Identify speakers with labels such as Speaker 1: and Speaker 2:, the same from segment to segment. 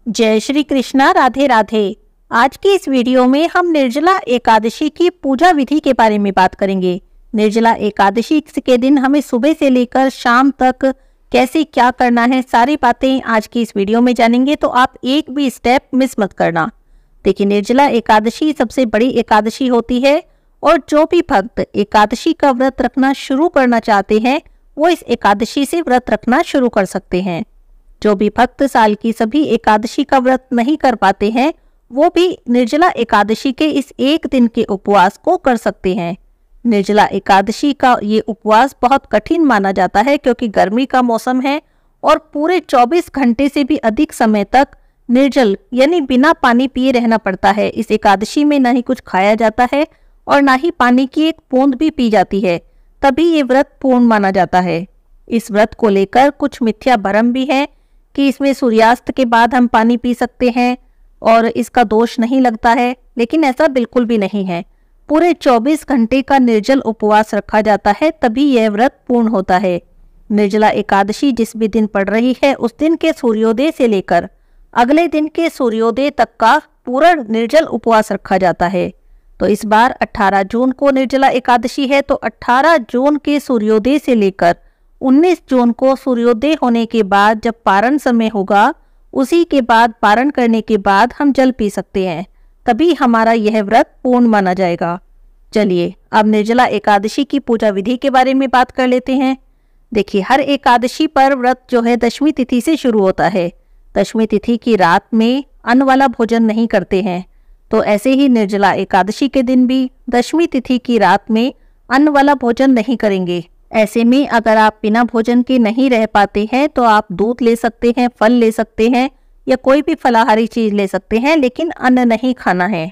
Speaker 1: जय श्री कृष्णा। राधे राधे। आज की इस वीडियो में हम निर्जला एकादशी की पूजा विधि के बारे में बात करेंगे। निर्जला एकादशी के दिन हमें सुबह से लेकर शाम तक कैसे क्या करना है, सारी बातें आज की इस वीडियो में जानेंगे, तो आप एक भी स्टेप मिस मत करना। देखिए, निर्जला एकादशी सबसे बड़ी एकादशी होती है और जो भी भक्त एकादशी का व्रत रखना शुरू करना चाहते हैं वो इस एकादशी से व्रत रखना शुरू कर सकते हैं। जो भी भक्त साल की सभी एकादशी का व्रत नहीं कर पाते हैं वो भी निर्जला एकादशी के इस एक दिन के उपवास को कर सकते हैं। निर्जला एकादशी का ये उपवास बहुत कठिन माना जाता है क्योंकि गर्मी का मौसम है और पूरे 24 घंटे से भी अधिक समय तक निर्जल यानी बिना पानी पिए रहना पड़ता है। इस एकादशी में ना ही कुछ खाया जाता है और ना ही पानी की एक बूंद भी पी जाती है, तभी ये व्रत पूर्ण माना जाता है। इस व्रत को लेकर कुछ मिथ्या भ्रम भी है कि इसमें सूर्यास्त के बाद हम पानी पी सकते हैं और इसका दोष नहीं लगता है, लेकिन ऐसा बिल्कुल भी नहीं है। पूरे 24 घंटे का निर्जल उपवास रखा जाता है, तभी यह व्रत पूर्ण होता है। निर्जला एकादशी जिस भी दिन पड़ रही है उस दिन के सूर्योदय से लेकर अगले दिन के सूर्योदय तक का पूरा निर्जल उपवास रखा जाता है। तो इस बार 18 जून को निर्जला एकादशी है, तो 18 जून के सूर्योदय से लेकर 19 जून को सूर्योदय होने के बाद जब पारण समय होगा, उसी के बाद पारण करने के बाद हम जल पी सकते हैं, तभी हमारा यह व्रत पूर्ण माना जाएगा। चलिए अब निर्जला एकादशी की पूजा विधि के बारे में बात कर लेते हैं। देखिए, हर एकादशी पर व्रत जो है दशमी तिथि से शुरू होता है। दशमी तिथि की रात में अन्न वाला भोजन नहीं करते हैं, तो ऐसे ही निर्जला एकादशी के दिन भी दशमी तिथि की रात में अन्न वाला भोजन नहीं करेंगे। ऐसे में अगर आप बिना भोजन के नहीं रह पाते हैं तो आप दूध ले सकते हैं, फल ले सकते हैं या कोई भी फलाहारी चीज ले सकते हैं, लेकिन अन्न नहीं खाना है।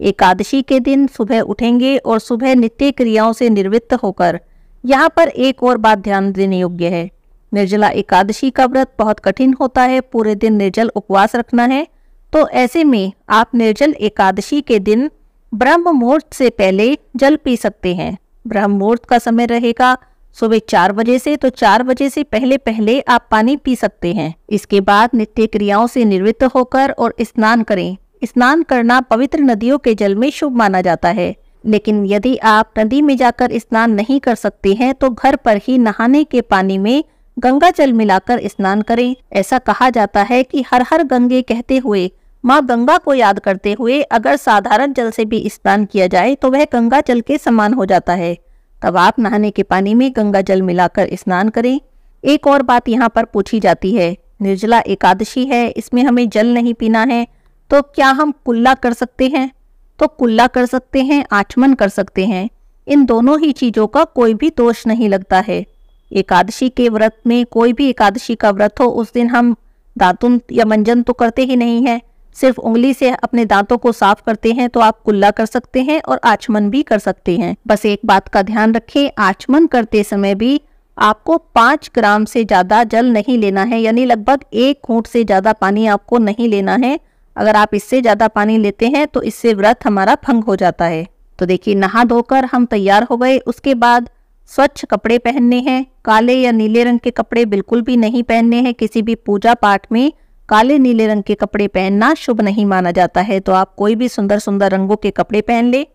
Speaker 1: एकादशी के दिन सुबह उठेंगे और सुबह नित्य क्रियाओं से निवृत्त होकर यहाँ पर एक और बात ध्यान देने योग्य है। निर्जला एकादशी का व्रत बहुत कठिन होता है, पूरे दिन निर्जल उपवास रखना है। तो ऐसे में आप निर्जल एकादशी के दिन ब्रह्म मुहूर्त से पहले जल पी सकते हैं। ब्रह्म मुहूर्त का समय रहेगा सुबह 4 बजे से, तो 4 बजे से पहले पहले आप पानी पी सकते हैं। इसके बाद नित्य क्रियाओं से निवृत्त होकर और स्नान करें। स्नान करना पवित्र नदियों के जल में शुभ माना जाता है, लेकिन यदि आप नदी में जाकर स्नान नहीं कर सकते हैं तो घर पर ही नहाने के पानी में गंगा जल मिलाकर स्नान करें। ऐसा कहा जाता है कि हर हर गंगे कहते हुए, माँ गंगा को याद करते हुए अगर साधारण जल से भी स्नान किया जाए तो वह गंगा जल के समान हो जाता है। तब आप नहाने के पानी में गंगा जल मिलाकर स्नान करें। एक और बात यहाँ पर पूछी जाती है, निर्जला एकादशी है, इसमें हमें जल नहीं पीना है, तो क्या हम कुल्ला कर सकते हैं? तो कुल्ला कर सकते हैं, आचमन कर सकते हैं। इन दोनों ही चीजों का कोई भी दोष नहीं लगता है। एकादशी के व्रत में, कोई भी एकादशी का व्रत हो, उस दिन हम दातुन या मंजन तो करते ही नहीं है, सिर्फ उंगली से अपने दांतों को साफ करते हैं। तो आप कुल्ला कर सकते हैं और आचमन भी कर सकते हैं। बस एक बात का ध्यान रखें, आचमन करते समय भी आपको 5 ग्राम से ज्यादा जल नहीं लेना है, यानी लगभग 1 घूंट से ज्यादा पानी आपको नहीं लेना है। अगर आप इससे ज्यादा पानी लेते हैं तो इससे व्रत हमारा भंग हो जाता है। तो देखिए, नहा धोकर हम तैयार हो गए। उसके बाद स्वच्छ कपड़े पहनने हैं। काले या नीले रंग के कपड़े बिल्कुल भी नहीं पहनने हैं। किसी भी पूजा पाठ में काले नीले रंग के कपड़े पहनना शुभ नहीं माना जाता है, तो आप कोई भी सुंदर सुंदर रंगों के कपड़े पहन ले।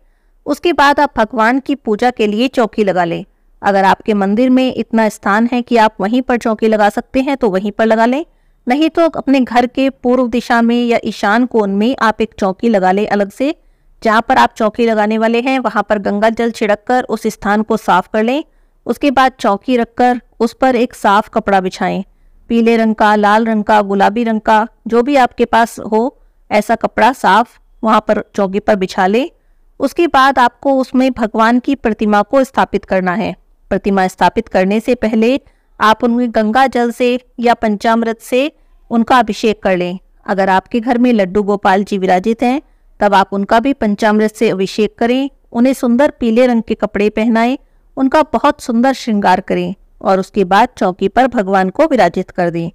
Speaker 1: उसके बाद आप भगवान की पूजा के लिए चौकी लगा लें। अगर आपके मंदिर में इतना स्थान है कि आप वहीं पर चौकी लगा सकते हैं तो वहीं पर लगा लें, नहीं तो अपने घर के पूर्व दिशा में या ईशान कोण में आप एक चौकी लगा लें अलग से। जहाँ पर आप चौकी लगाने वाले हैं वहाँ पर गंगा जल छिड़क कर उस स्थान को साफ कर लें। उसके बाद चौकी रखकर उस पर एक साफ कपड़ा बिछाएं। पीले रंग का, लाल रंग का, गुलाबी रंग का, जो भी आपके पास हो ऐसा कपड़ा साफ वहाँ पर चौकी पर बिछा ले। उसके बाद आपको उसमें भगवान की प्रतिमा को स्थापित करना है। प्रतिमा स्थापित करने से पहले आप उनमें गंगा जल से या पंचामृत से उनका अभिषेक कर लें। अगर आपके घर में लड्डू गोपाल जी विराजित हैं तब आप उनका भी पंचामृत से अभिषेक करें। उन्हें सुंदर पीले रंग के कपड़े पहनाएं, उनका बहुत सुंदर श्रृंगार करें और उसके बाद चौकी पर भगवान को विराजित कर दें।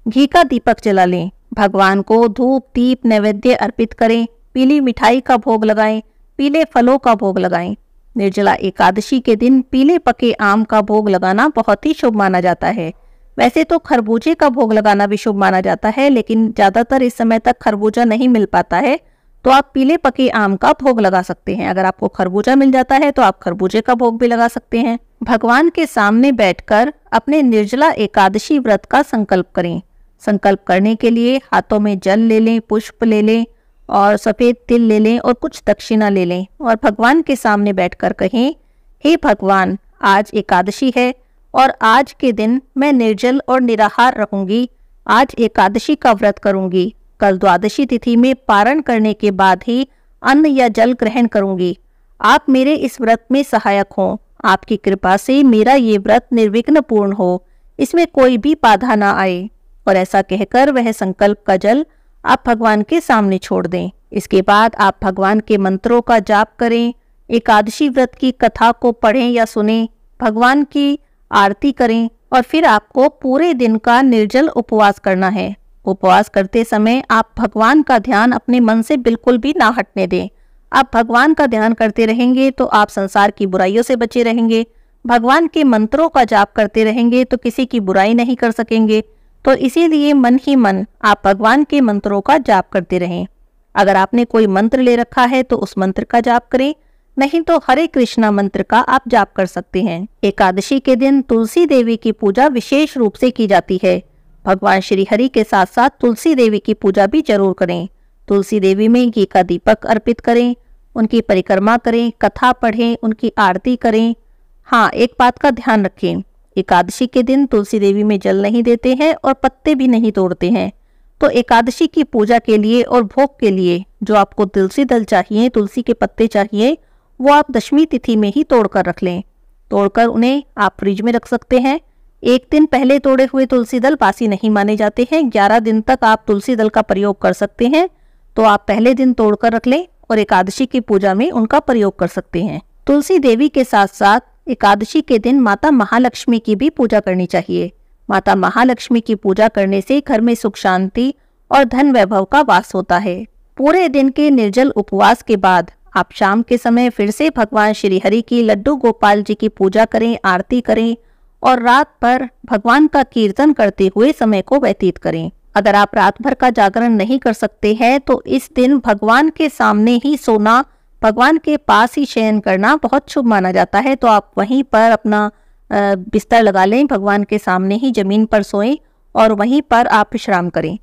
Speaker 1: घी का दीपक जला लें। भगवान को धूप दीप नैवेद्य अर्पित करें। पीली मिठाई का भोग लगाएं, पीले फलों का भोग लगाएं। निर्जला एकादशी के दिन पीले पके आम का भोग लगाना बहुत ही शुभ माना जाता है। वैसे तो खरबूजे का भोग लगाना भी शुभ माना जाता है, लेकिन ज़्यादातर इस समय तक खरबूजा नहीं मिल पाता है, तो आप पीले पके आम का भोग लगा सकते हैं। अगर आपको खरबूजा मिल जाता है तो आप खरबूजे का भोग भी लगा सकते हैं। भगवान के सामने बैठकर अपने निर्जला एकादशी व्रत का संकल्प करें। संकल्प करने के लिए हाथों में जल ले लें, पुष्प ले लें और सफ़ेद तिल ले लें और कुछ दक्षिणा ले लें और भगवान के सामने बैठकर कहें, हे भगवान, आज एकादशी है और आज के दिन मैं निर्जल और निराहार रहूंगी। आज एकादशी का व्रत करूंगी। कल द्वादशी तिथि में पारण करने के बाद ही अन्न या जल ग्रहण करूंगी। आप मेरे इस व्रत में सहायक हों। आपकी कृपा से मेरा ये व्रत निर्विघ्न पूर्ण हो, इसमें कोई भी बाधा ना आए। और ऐसा कहकर वह संकल्प का जल आप भगवान के सामने छोड़ दें। इसके बाद आप भगवान के मंत्रों का जाप करें, एकादशी व्रत की कथा को पढ़ें या सुनें, भगवान की आरती करें और फिर आपको पूरे दिन का निर्जल उपवास करना है। उपवास करते समय आप भगवान का ध्यान अपने मन से बिल्कुल भी ना हटने दें। आप भगवान का ध्यान करते रहेंगे तो आप संसार की बुराइयों से बचे रहेंगे। भगवान के मंत्रों का जाप करते रहेंगे तो किसी की बुराई नहीं कर सकेंगे। तो इसीलिए मन ही मन आप भगवान के मंत्रों का जाप करते रहें। अगर आपने कोई मंत्र ले रखा है तो उस मंत्र का जाप करें, नहीं तो हरे कृष्णा मंत्र का आप जाप कर सकते हैं। एकादशी के दिन तुलसी देवी की पूजा विशेष रूप से की जाती है। भगवान श्री हरि के साथ साथ तुलसी देवी की पूजा भी जरूर करें। तुलसी देवी में घी का दीपक अर्पित करें, उनकी परिक्रमा करें, कथा पढ़ें, उनकी आरती करें। हाँ, एक बात का ध्यान रखें, एकादशी के दिन तुलसी देवी में जल नहीं देते हैं और पत्ते भी नहीं तोड़ते हैं। तो एकादशी की पूजा के लिए और भोग के लिए जो आपको तुलसी दल चाहिए, तुलसी के पत्ते चाहिए, वो आप दशमी तिथि में ही तोड़कर रख लें। तोड़कर उन्हें आप फ्रिज में रख सकते हैं। एक दिन पहले तोड़े हुए तुलसी दल बासी नहीं माने जाते हैं। 11 दिन तक आप तुलसी दल का प्रयोग कर सकते हैं। तो आप पहले दिन तोड़कर रख लें और एकादशी की पूजा में उनका प्रयोग कर सकते हैं। तुलसी देवी के साथ साथ एकादशी के दिन माता महालक्ष्मी की भी पूजा करनी चाहिए। माता महालक्ष्मी की पूजा करने से घर में सुख शांति और धन वैभव का वास होता है। पूरे दिन के निर्जल उपवास के बाद आप शाम के समय फिर से भगवान श्री हरि की लड्डू गोपाल जी की पूजा करें, आरती करें और रात भर भगवान का कीर्तन करते हुए समय को व्यतीत करें। अगर आप रात भर का जागरण नहीं कर सकते हैं तो इस दिन भगवान के सामने ही सोना, भगवान के पास ही शयन करना बहुत शुभ माना जाता है। तो आप वहीं पर अपना बिस्तर लगा लें, भगवान के सामने ही जमीन पर सोएं और वहीं पर आप विश्राम करें।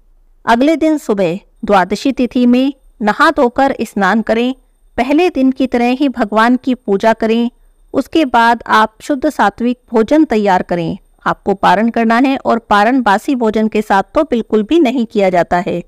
Speaker 1: अगले दिन सुबह द्वादशी तिथि में नहा धोकर स्नान करें। पहले दिन की तरह ही भगवान की पूजा करें। उसके बाद आप शुद्ध सात्विक भोजन तैयार करें। आपको पारण करना है और पारण बासी भोजन के साथ तो बिल्कुल भी नहीं किया जाता है।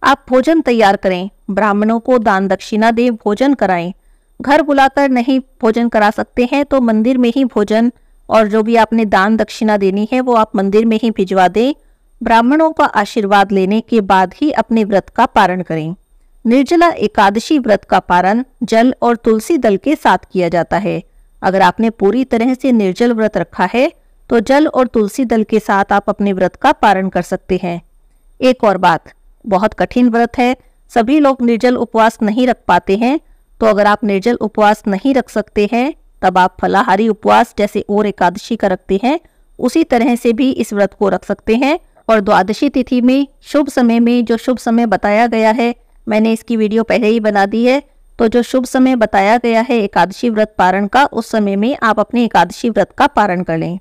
Speaker 1: आप भोजन तैयार करें, ब्राह्मणों को दान दक्षिणा दें, भोजन कराएं। घर बुलाकर नहीं भोजन करा सकते हैं तो मंदिर में ही भोजन और जो भी आपने दान दक्षिणा देनी है वो आप मंदिर में ही भिजवा दें। ब्राह्मणों का आशीर्वाद लेने के बाद ही अपने व्रत का पारण करें। निर्जला एकादशी व्रत का पारण जल और तुलसी दल के साथ किया जाता है। अगर आपने पूरी तरह से निर्जल व्रत रखा है तो जल और तुलसी दल के साथ आप अपने व्रत का पारण कर सकते हैं। एक और बात, बहुत कठिन व्रत है, सभी लोग निर्जल उपवास नहीं रख पाते हैं। तो अगर आप निर्जल उपवास नहीं रख सकते हैं तब आप फलाहारी उपवास जैसे और एकादशी का रखते हैं उसी तरह से भी इस व्रत को रख सकते हैं। और द्वादशी तिथि में शुभ समय में जो शुभ समय बताया गया है, मैंने इसकी वीडियो पहले ही बना दी है, तो जो शुभ समय बताया गया है एकादशी व्रत पारण का, उस समय में आप अपने एकादशी व्रत का पारण कर लें।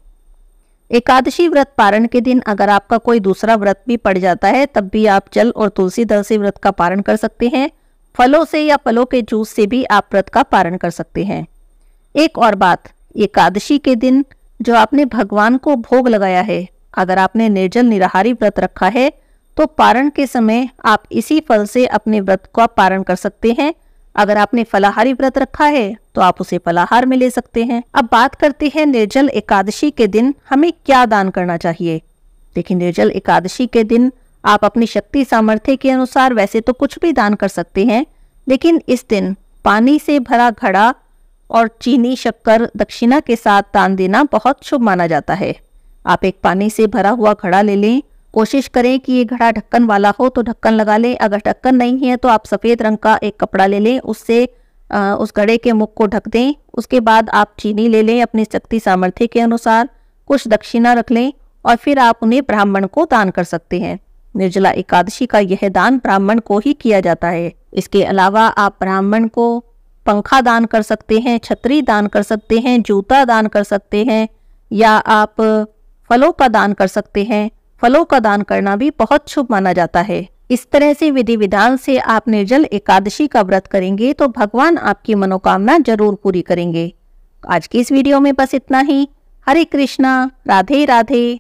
Speaker 1: एकादशी व्रत पारण के दिन अगर आपका कोई दूसरा व्रत भी पड़ जाता है तब भी आप जल और तुलसी दल से व्रत का पारण कर सकते हैं। फलों से या फलों के जूस से भी आप व्रत का पारण कर सकते हैं। एक और बात, एकादशी के दिन जो आपने भगवान को भोग लगाया है, अगर आपने निर्जल निराहारी व्रत रखा है तो पारण के समय आप इसी फल से अपने व्रत का पारण कर सकते हैं। अगर आपने फलाहारी व्रत रखा है तो आप उसे फलाहार में ले सकते हैं। अब बात करते हैं निर्जल एकादशी के दिन हमें क्या दान करना चाहिए। देखिए, निर्जल एकादशी के दिन आप अपनी शक्ति सामर्थ्य के अनुसार वैसे तो कुछ भी दान कर सकते हैं, लेकिन इस दिन पानी से भरा घड़ा और चीनी शक्कर दक्षिणा के साथ दान देना बहुत शुभ माना जाता है। आप एक पानी से भरा हुआ घड़ा ले लें। कोशिश करें कि ये घड़ा ढक्कन वाला हो तो ढक्कन लगा लें। अगर ढक्कन नहीं है तो आप सफ़ेद रंग का एक कपड़ा ले लें, उससे उस घड़े के मुख को ढक दें। उसके बाद आप चीनी ले लें अपनी शक्ति सामर्थ्य के अनुसार, कुछ दक्षिणा रख लें और फिर आप उन्हें ब्राह्मण को दान कर सकते हैं। निर्जला एकादशी का यह दान ब्राह्मण को ही किया जाता है। इसके अलावा आप ब्राह्मण को पंखा दान कर सकते हैं, छतरी दान कर सकते हैं, जूता दान कर सकते हैं, या आप फलों का दान कर सकते हैं। फलों का दान करना भी बहुत शुभ माना जाता है। इस तरह से विधि विधान से आप निर्जल एकादशी का व्रत करेंगे तो भगवान आपकी मनोकामना जरूर पूरी करेंगे। आज की इस वीडियो में बस इतना ही। हरे कृष्णा, राधे राधे।